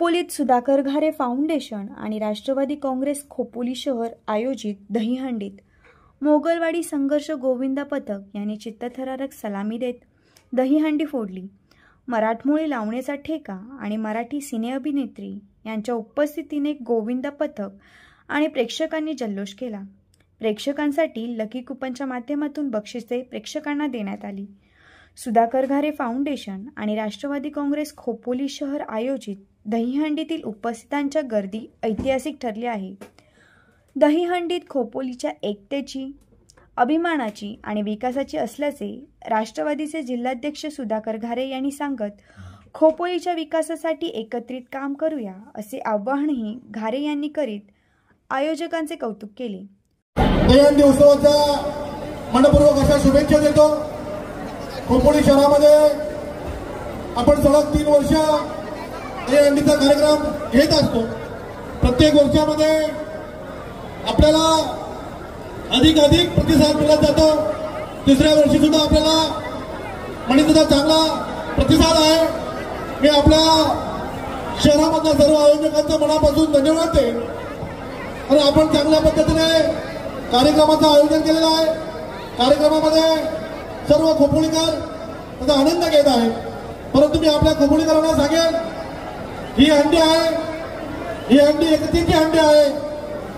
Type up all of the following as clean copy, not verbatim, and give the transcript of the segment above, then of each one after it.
खोपोलीत सुधाकर घारे foundation आणि राष्ट्रवादी काँग्रेस खोपोली शहर आयोजित दहीहंडीत मोगलवाडी संघर्ष गोविंदा पथक यांनी चित्तथरारक सलामी देत दहीहंडी फोडली। मराठमोळी लावण्याचा ठेका आणि मराठी सिने अभिनेत्री यांच्या उपस्थितीने गोविंदा पथक आणि प्रेक्षकांनी जल्लोष केला। प्रेक्षकांसाठी लकी कुपनच्या माध्यमातून बक्षिसे प्रेक्षकांना देण्यात आली। सुधाकर घारे फाउंडेशन आणि राष्ट्रवादी काँग्रेस खोपोली शहर आयोजित दहीहंडीतील उपस्थितांच्या गर्दी ऐतिहासिक ठरली आहे। दहीहंडीत खोपोलीच्या एकतेची, अभिमानाची आणि विकासाची असल्याचे राष्ट्रवादीचे जिल्हाध्यक्ष सुधाकर घारे यांनी सांगत, खोपोलीच्या विकासासाठी एकत्रित काम करूया असे आवाहनही घारे यांनी करीत आयोजकांचे कौतुक केले। दहीहंडी उत्सवाच्या मनपूर्वक अशा शुभेच्छा देतो। खोपोली शहरामध्ये आपण सलग 3 वर्ष दहीहंडीचा कार्यक्रम घेत असतो। प्रत्येक वर्षामध्ये आपल्याला अधिक प्रतिसाद मिळत जातो। तिसऱ्या वर्षी सुद्धा आपल्याला म्हणून चांगला प्रतिसाद आहे। मी आपल्या शहरामधल्या सर्व आयोजकांचं मनापासून धन्यवाद देतो आणि आपण चांगल्या पद्धतीने कार्यक्रमाचं आयोजन केलेलं आहे। कार्यक्रमामध्ये सर्व खोपोलीकर त्याचा आनंद घेत आहेत। परंतु मी आपल्या खोपोलीकरांना सांगेन, ही हंडी आहे, ही हंडी एकतेची हंडी आहे,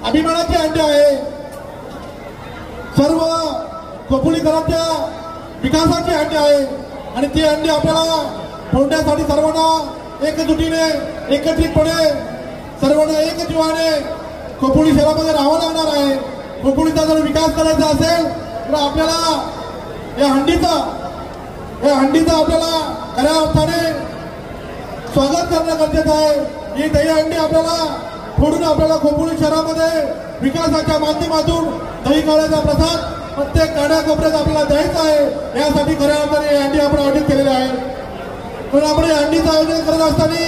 अभिमानाची हंडी आहे, सर्व खोपोलीकरांच्या विकासाची हंडी आहे आणि ती हंडी आपल्याला फोडण्यासाठी सर्वांना एकजुटीने, एकत्रितपणे, सर्वांना एक जीवाने खोपोली शहरामध्ये राहावं लागणार आहे। खोपोलीचा जर विकास करायचा असेल तर आपल्याला या हंडीचा आपल्याला खऱ्या अर्थाने स्वागत करणं गरजेचं आहे। ही दहीहंडी आपल्याला फोडून आपल्याला खोपोली शहरामध्ये विकासाच्या माध्यमातून दही काढायचा प्रसाद प्रत्येक कानाकोपऱ्यात आपल्याला द्यायचा आहे। यासाठी खऱ्या अर्थाने हंडी आपण आयोजित केलेली आहे। पण आपण या हंडीचं आयोजन करत असताना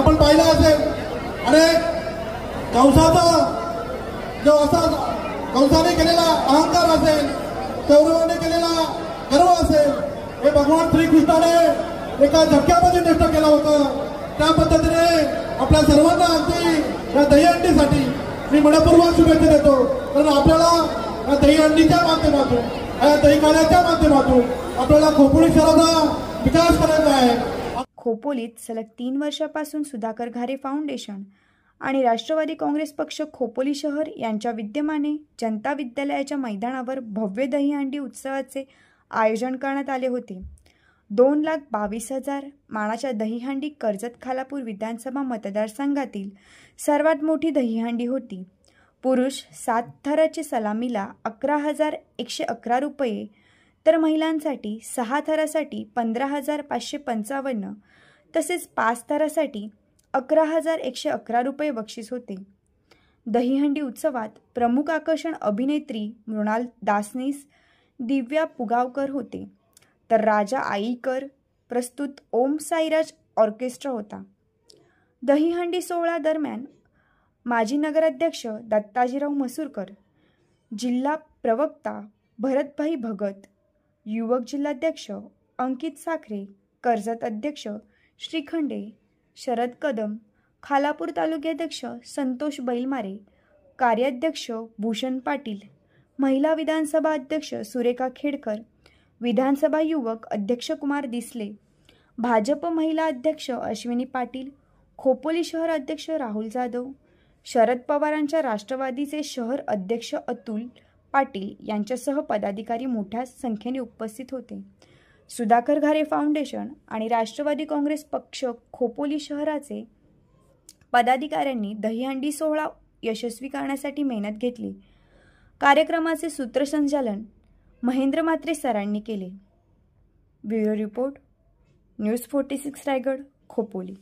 आपण पाहिलं असेल, अनेक कंसाचा जो असा कंसाने केलेला अहंकार असेल, कौरवाने केलेला गर्व असेल, हे भगवान श्रीकृष्णाने एका झटक्यामध्ये नष्ट केलं होतं। त्या पद्धतीने आपल्या सर्वांना अगदी या दहीहंडीसाठी मी मनपूर्वक शुभेच्छा देतो। कारण आपल्याला या दहीहंडीच्या माध्यमातून, या दहीकाढ्याच्या माध्यमातून आपल्याला खोपोली शहराचा विकास करायचा आहे। खोपोलीत सलग 3 वर्षापासून सुधाकर घारे फाउंडेशन आणि राष्ट्रवादी काँग्रेस पक्ष खोपोली शहर यांच्या विद्यमाने जनता विद्यालयाच्या मैदानावर भव्य दहीहंडी उत्सवाचे आयोजन करण्यात आले होते। 2,22,000 मानाच्या दहीहंडी कर्जत खालापूर विधानसभा मतदारसंघातील सर्वात मोठी दहीहंडी होती। पुरुष 7 थराची सलामीला 11,111 रुपये तर महिलांसाठी 6 थरासाठी 15,555 तसेच 5 थरासाठी 11,111 रुपये बक्षीस होते। दहीहंडी उत्सवात प्रमुख आकर्षण अभिनेत्री मृणाल दासनीस, दिव्या पुगावकर होते, तर राजा आईकर प्रस्तुत ओम साईराज ऑर्केस्ट्रा होता। दहीहंडी सोहळा दरम्यान माजी नगराध्यक्ष दत्ताजीराव मसूरकर, जिल्हा प्रवक्ता भरतभाई भगत, युवक जिल्हाध्यक्ष अंकित साखरे, कर्जत अध्यक्ष श्रीखंडे शरद कदम, खालापूर तालुकाध्यक्ष संतोष बैलमारे, कार्याध्यक्ष भूषण पाटील, महिला विधानसभा अध्यक्ष सुरेखा खेडकर, विधानसभा युवक अध्यक्ष कुमार दिसले, भाजप महिला अध्यक्ष अश्विनी पाटील, खोपोली शहर अध्यक्ष राहुल जाधव, शरद पवारांच्या राष्ट्रवादीचे शहर अध्यक्ष अतुल पाटील यांच्यासह पदाधिकारी मोठ्या संख्येने उपस्थित होते। सुधाकर घारे फाउंडेशन आणि राष्ट्रवादी काँग्रेस पक्ष खोपोली शहराचे पदाधिकाऱ्यांनी दहीहंडी सोहळा यशस्वी करण्यासाठी मेहनत घेतली। कार्यक्रमाचे सूत्रसंचालन महेंद्र म्हात्रे सरांनी केले। Bureau report, news 46 Raigad, Khopoli.